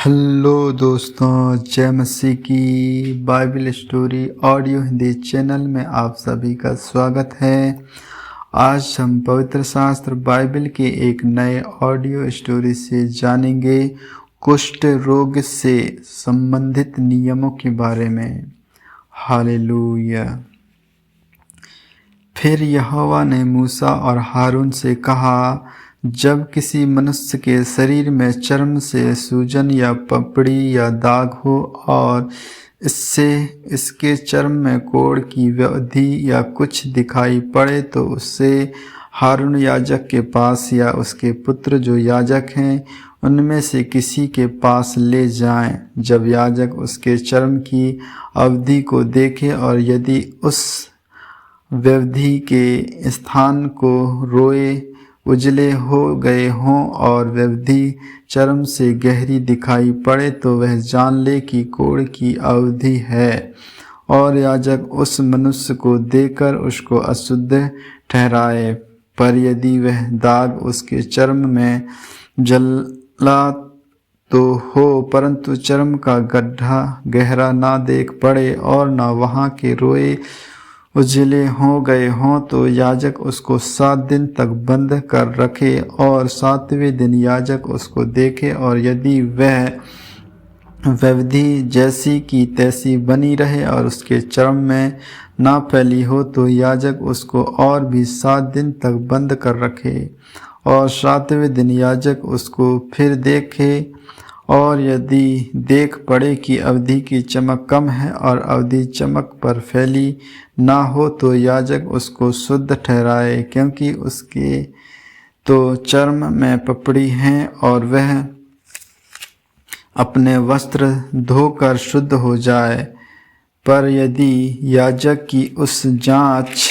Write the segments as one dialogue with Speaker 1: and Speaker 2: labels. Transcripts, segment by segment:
Speaker 1: Hello दोस्तों, जय मसीह की Bible story audio Hindi channel में आप सभी का स्वागत है। आज हम पवित्र शास्त्र बाइबल के एक नए ऑडियो स्टोरी से जानेंगे कुष्ठ रोग से संबंधित नियमों के बारे में। हालेलुया। फिर यहोवा ने मूसा और हारून से कहा, जब किसी मनुष्य के शरीर में चर्म से सूजन या पपड़ी या दाग हो और इससे इसके चर्म में कोढ़ की व्याधि या कुछ दिखाई पड़े तो उससे हारून याजक के पास या उसके पुत्र जो याजक हैं उनमें से किसी के पास ले जाएं। जब याजक उसके चर्म की अवधि को देखे और यदि उस व्याधि के स्थान को रोए उजले हो गए हों और व्याधि चर्म से गहरी दिखाई पड़े तो वह जान ले कि कोढ़ की अवधि है और याजक उस मनुष्य को देकर उसको अशुद्ध ठहराए। पर यदि वह दाग उसके चर्म में जला तो हो परंतु चर्म का गड्ढा गहरा ना देख पड़े और न वहाँ के रोए उजले हो गए हों तो याजक उसको 7 दिन तक बंद कर रखे और 7वें दिन याजक उसको देखे और यदि वह व्याधि जैसी की तैसी बनी रहे और उसके चर्म में ना फैली हो तो याजक उसको और भी 7 दिन तक बंद कर रखे और 7वें दिन याजक उसको फिर देखे और यदि देख पड़े कि अवधि की चमक कम है और अवधि चमक पर फैली ना हो तो याजक उसको शुद्ध ठहराए, क्योंकि उसके तो चर्म में पपड़ी हैं और वह अपने वस्त्र धोकर शुद्ध हो जाए। पर यदि याजक की उस जांच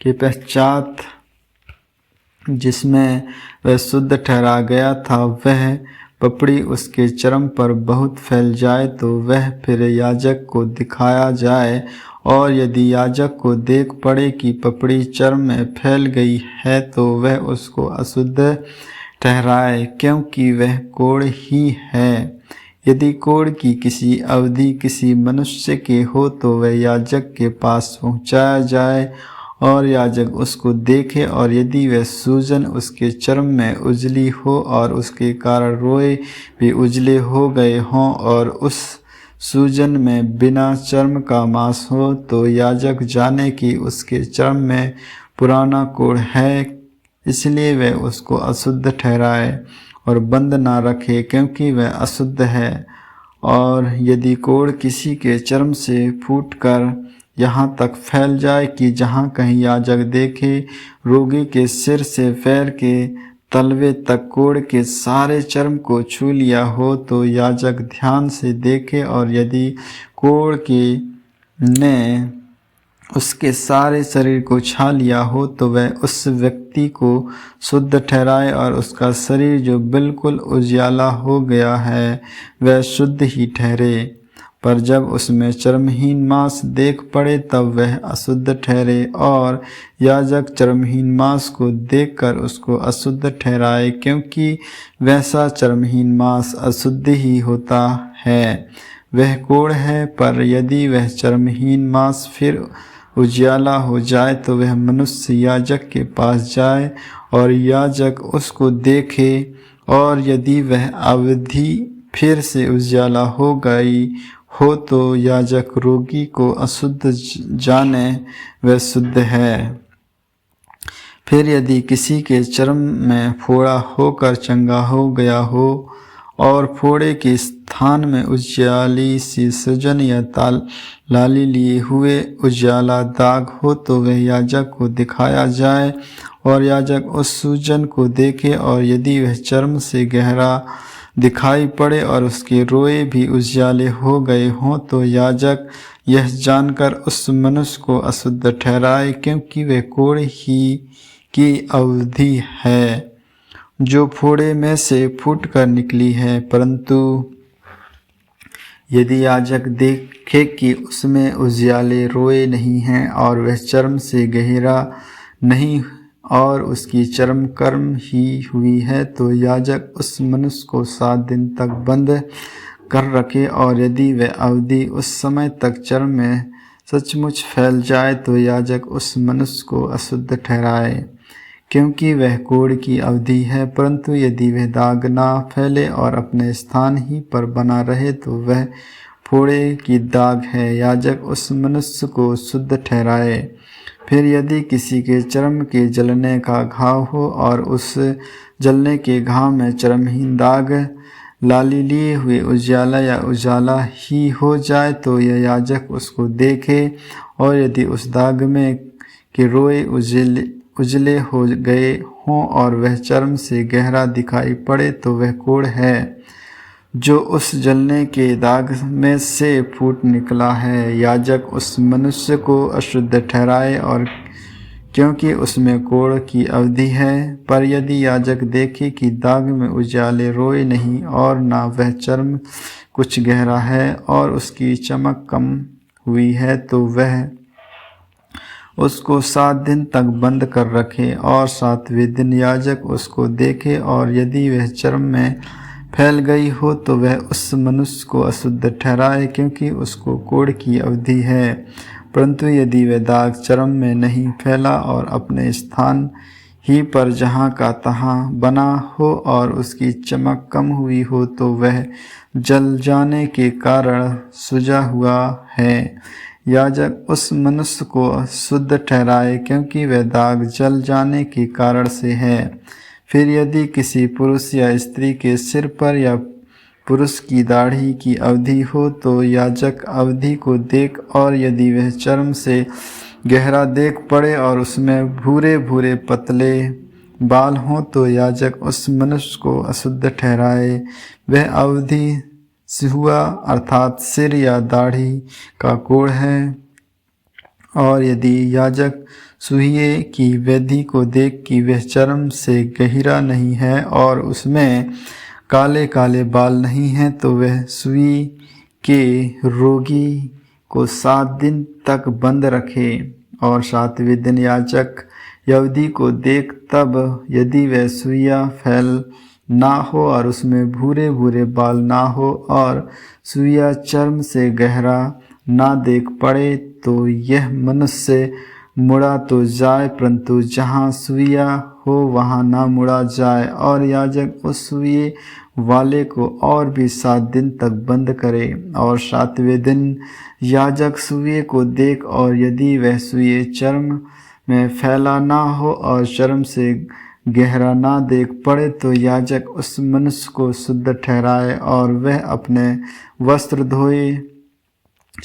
Speaker 1: के पश्चात जिसमें वह शुद्ध ठहरा गया था वह पपड़ी उसके चर्म पर बहुत फैल जाए तो वह फिर याजक को दिखाया जाए और यदि याजक को देख पड़े कि पपड़ी चर्म में फैल गई है तो वह उसको अशुद्ध ठहराए, क्योंकि वह कोढ़ ही है। यदि कोढ़ की किसी अवधि किसी मनुष्य के हो तो वह याजक के पास पहुँचाया जाए और याजक उसको देखे और यदि वह सूजन उसके चर्म में उजली हो और उसके कारण रोए भी उजले हो गए हों और उस सूजन में बिना चर्म का मांस हो तो याजक जाने कि उसके चर्म में पुराना कोढ़ है, इसलिए वह उसको अशुद्ध ठहराए और बंद ना रखे, क्योंकि वह अशुद्ध है। और यदि कोढ़ किसी के चर्म से फूटकर यहाँ तक फैल जाए कि जहाँ कहीं याजक देखे रोगी के सिर से पैर के तलवे तक कोढ़ के सारे चर्म को छू लिया हो तो याजक ध्यान से देखे और यदि कोढ़ के ने उसके सारे शरीर को छा लिया हो तो वह उस व्यक्ति को शुद्ध ठहराए और उसका शरीर जो बिल्कुल उजियाला हो गया है वह शुद्ध ही ठहरे। पर जब उसमें चर्महीन मांस देख पड़े तब वह अशुद्ध ठहरे और याजक चर्महीन मांस को देखकर उसको अशुद्ध ठहराए, क्योंकि वैसा चर्महीन मांस अशुद्ध ही होता है, वह कोढ़ है। पर यदि वह चर्महीन मांस फिर उजियाला हो जाए तो वह मनुष्य याजक के पास जाए और याजक उसको देखे और यदि वह अवधि फिर से उजियाला हो गई हो तो याजक रोगी को अशुद्ध जाने वह शुद्ध है। फिर यदि किसी के चर्म में फोड़ा होकर चंगा हो गया हो और फोड़े के स्थान में उजियाली सी सूजन या लाली लिए हुए उजियाला दाग हो तो वह याजक को दिखाया जाए और याजक उस सूजन को देखे और यदि वह चर्म से गहरा दिखाई पड़े और उसके रोए भी उजियाले हो गए हों तो याजक यह जानकर उस मनुष्य को अशुद्ध ठहराए, क्योंकि वह कोढ़ ही की अवधि है जो फोड़े में से फूट कर निकली है। परंतु यदि याजक देखे कि उसमें उजियाले रोए नहीं हैं और वह चर्म से गहरा नहीं और उसकी चर्म कर्म ही हुई है तो याजक उस मनुष्य को 7 दिन तक बंद कर रखे, और यदि वह अवधि उस समय तक चर्म में सचमुच फैल जाए तो याजक उस मनुष्य को अशुद्ध ठहराए, क्योंकि वह कोढ़ की अवधि है। परंतु यदि वह दाग ना फैले और अपने स्थान ही पर बना रहे तो वह फोड़े की दाग है, याजक उस मनुष्य को शुद्ध ठहराए। फिर यदि किसी के चर्म के जलने का घाव हो और उस जलने के घाव में चर्महीन दाग लाली लिए हुए उजाला या उजाला ही हो जाए तो यह याजक उसको देखे, और यदि उस दाग में के रोए उजले हो गए हों और वह चर्म से गहरा दिखाई पड़े तो वह कोढ़ है जो उस जलने के दाग में से फूट निकला है। याजक उस मनुष्य को अशुद्ध ठहराए, और क्योंकि उसमें कोढ़ की अवधि है। पर यदि याजक देखे कि दाग में उजाले रोए नहीं और ना वह चर्म कुछ गहरा है और उसकी चमक कम हुई है तो वह उसको 7 दिन तक बंद कर रखे, और 7वें दिन याजक उसको देखे, और यदि वह चर्म में फैल गई हो तो वह उस मनुष्य को अशुद्ध ठहराए, क्योंकि उसको कोढ़ की अवधि है। परंतु यदि वह दाग चर्म में नहीं फैला और अपने स्थान ही पर जहाँ का तहाँ बना हो और उसकी चमक कम हुई हो तो वह जल जाने के कारण सूजा हुआ है। याजक उस मनुष्य को शुद्ध ठहराए, क्योंकि वह दाग जल जाने के कारण से है। फिर यदि किसी पुरुष या स्त्री के सिर पर या पुरुष की दाढ़ी की अवधि हो तो याजक अवधि को देख, और यदि वह चर्म से गहरा देख पड़े और उसमें भूरे भूरे पतले बाल हों तो याजक उस मनुष्य को अशुद्ध ठहराए। वह अवधि सिहुआ अर्थात सिर या दाढ़ी का कोढ़ है। और यदि याजक सुहिए की वेदी को देख कि वह चर्म से गहरा नहीं है और उसमें काले काले बाल नहीं हैं तो वह सुई के रोगी को 7 दिन तक बंद रखे, और 7वें दिन याजक अवधि को देख, तब यदि वह सुइया फैल ना हो और उसमें भूरे भूरे बाल ना हो और सुइया चर्म से गहरा ना देख पड़े तो यह मनुष्य मुड़ा तो जाए, परंतु जहाँ सुइया हो वहाँ ना मुड़ा जाए, और याजक उस सुइये वाले को और भी 7 दिन तक बंद करे। और 7वें दिन याजक सुइये को देख, और यदि वह सुइये चर्म में फैला ना हो और चर्म से गहरा ना देख पड़े तो याजक उस मनुष्य को शुद्ध ठहराए, और वह अपने वस्त्र धोए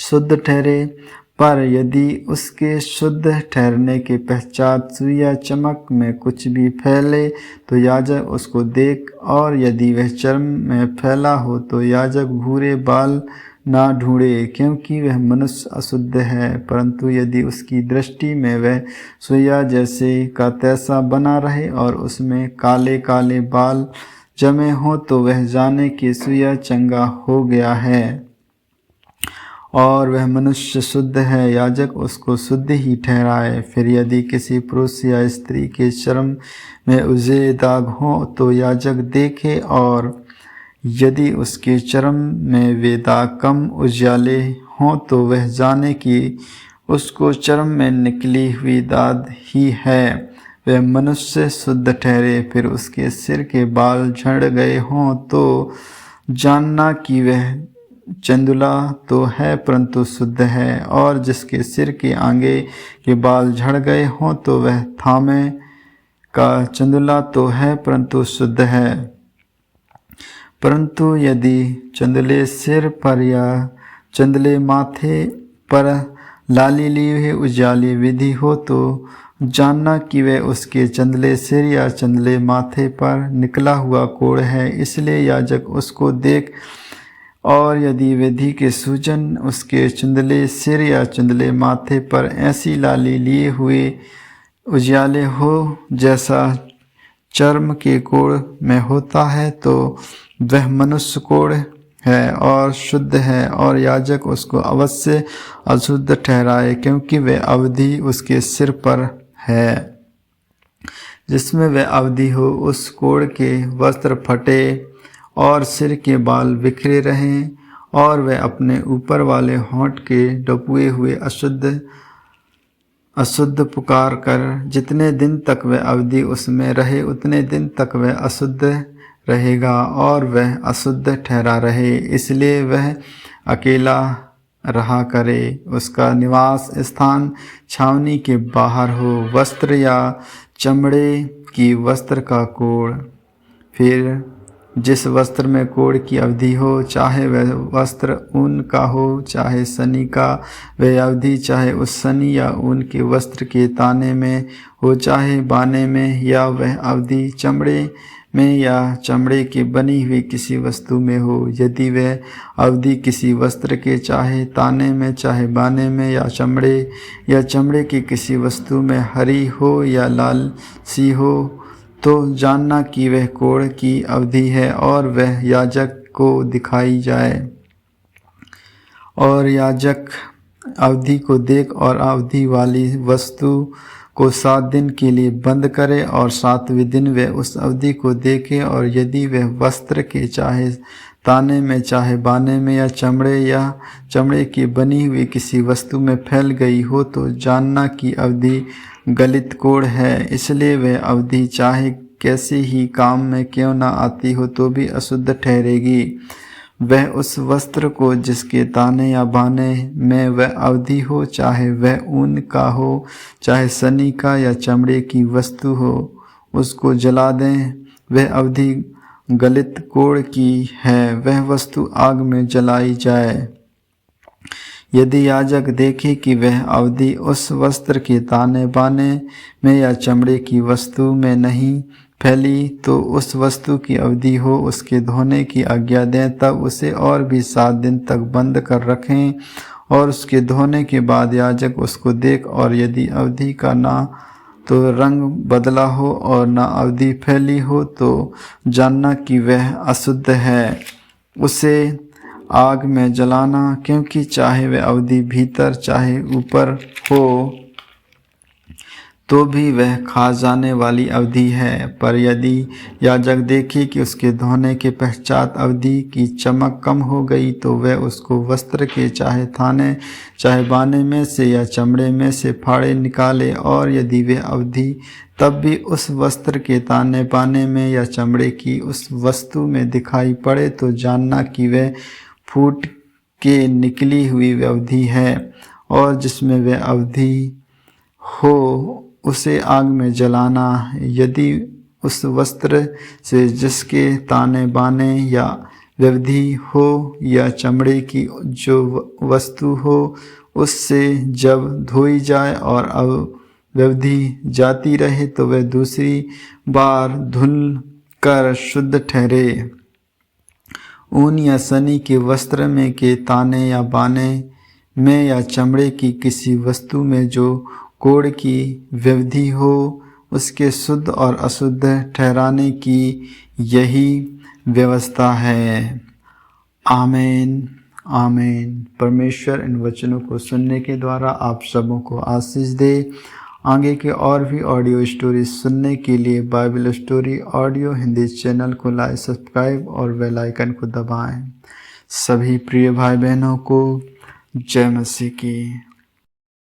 Speaker 1: शुद्ध ठहरे। पर यदि उसके शुद्ध ठहरने के पश्चात सुइया चमक में कुछ भी फैले तो याजक उसको देख, और यदि वह चर्म में फैला हो तो याजक भूरे बाल ना ढूंढे, क्योंकि वह मनुष्य अशुद्ध है। परंतु यदि उसकी दृष्टि में वह सुइया जैसे का तैसा बना रहे और उसमें काले काले बाल जमे हों तो वह जाने कि सुइया चंगा हो गया है और वह मनुष्य शुद्ध है, याजक उसको शुद्ध ही ठहराए। फिर यदि किसी पुरुष या स्त्री के चर्म में उजले दाग हों तो याजक देखे, और यदि उसके चर्म में वे दाग कम उजाले हों तो वह जाने कि उसको चर्म में निकली हुई दाद ही है, वह मनुष्य शुद्ध ठहरे। फिर उसके सिर के बाल झड़ गए हों तो जानना कि वह चंदुला तो है परंतु शुद्ध है, और जिसके सिर के आगे के बाल झड़ गए हों तो वह थामे का चंदुला तो है परंतु शुद्ध है। परंतु यदि चंदले सिर पर या चंदले माथे पर लाली ली हुई उजाली विधि हो तो जानना कि वह उसके चंदले सिर या चंदले माथे पर निकला हुआ कोढ़ है, इसलिए याजक उसको देख, और यदि विधि के सूजन उसके चंदले सिर या चंदले माथे पर ऐसी लाली लिए हुए उजाले हो जैसा चर्म के कोढ़ में होता है तो वह मनुष्य कोढ़ है और शुद्ध है, और याजक उसको अवश्य अशुद्ध ठहराए, क्योंकि वह अवधि उसके सिर पर है। जिसमें वह अवधि हो, उस कोढ़ के वस्त्र फटे और सिर के बाल बिखरे रहें, और वह अपने ऊपर वाले होंठ के डुबोए हुए अशुद्ध पुकार कर जितने दिन तक वह अवधि उसमें रहे उतने दिन तक वह अशुद्ध रहेगा और वह अशुद्ध ठहरा रहे। इसलिए वह अकेला रहा करे, उसका निवास स्थान छावनी के बाहर हो, वस्त्र या चमड़े की वस्त्र का कोढ़। फिर जिस वस्त्र में कोढ़ की अवधि हो, चाहे वह वस्त्र ऊन का हो चाहे सनी का, वह अवधि चाहे उस सनी या ऊन के वस्त्र के ताने में हो चाहे बाने में, या वह अवधि चमड़े में या चमड़े की बनी हुई किसी वस्तु में हो, यदि वह अवधि किसी वस्त्र के चाहे ताने में चाहे बाने में या चमड़े की किसी वस्तु में हरी हो या लाल सी हो, तो जानना कि वह कोढ़ की अवधि है और वह याजक को दिखाई जाए। और याजक अवधि को देख और अवधि वाली वस्तु को 7 दिन के लिए बंद करे, और 7वें दिन वह उस अवधि को देखे, और यदि वह वस्त्र के चाहे ताने में चाहे बाने में या चमड़े की बनी हुई किसी वस्तु में फैल गई हो, तो जानना कि अवधि गलित कोढ़ है। इसलिए वह अवधि चाहे कैसे ही काम में क्यों न आती हो तो भी अशुद्ध ठहरेगी। वह उस वस्त्र को जिसके ताने या बाने में वह अवधि हो, चाहे वह ऊन का हो चाहे सनी का या चमड़े की वस्तु हो, उसको जला दें। वह अवधि गलित कोढ़ की है, वह वस्तु आग में जलाई जाए। यदि याजक देखे कि वह अवधि उस वस्त्र के ताने बाने में या चमड़े की वस्तु में नहीं फैली, तो उस वस्तु की अवधि हो उसके धोने की आज्ञा दें। तब उसे और भी 7 दिन तक बंद कर रखें, और उसके धोने के बाद याजक उसको देख, और यदि अवधि का ना तो रंग बदला हो और ना अवधि फैली हो, तो जानना कि वह अशुद्ध है। उसे आग में जलाना, क्योंकि चाहे वह अवधि भीतर चाहे ऊपर हो तो भी वह खा जाने वाली अवधि है। पर यदि याजक देखे कि उसके धोने के पश्चात अवधि की चमक कम हो गई, तो वह उसको वस्त्र के चाहे थाने चाहे बाने में से या चमड़े में से फाड़े निकाले, और यदि वह अवधि तब भी उस वस्त्र के ताने बाने में या चमड़े की उस वस्तु में दिखाई पड़े, तो जानना कि वह फूट के निकली हुई अवधि है, और जिसमें वह अवधि हो उसे आग में जलाना। यदि उस वस्त्र से जिसके ताने बाने या व्यवधि हो या चमड़े की जो वस्तु हो, उससे जब धोई जाए और व्यवधि जाती रहे, तो वह दूसरी बार धुल कर शुद्ध ठहरे। ऊन या सनी के वस्त्र में के ताने या बाने में या चमड़े की किसी वस्तु में जो कोढ़ की व्यवधि हो, उसके शुद्ध और अशुद्ध ठहराने की यही व्यवस्था है। आमीन आमीन। परमेश्वर इन वचनों को सुनने के द्वारा आप सबों को आशीष दे। आगे के और भी ऑडियो स्टोरी सुनने के लिए Bible story audio Hindi channel को लाइक, सब्सक्राइब और बेल आइकन को दबाएं। सभी प्रिय भाई बहनों को जय मसीह की।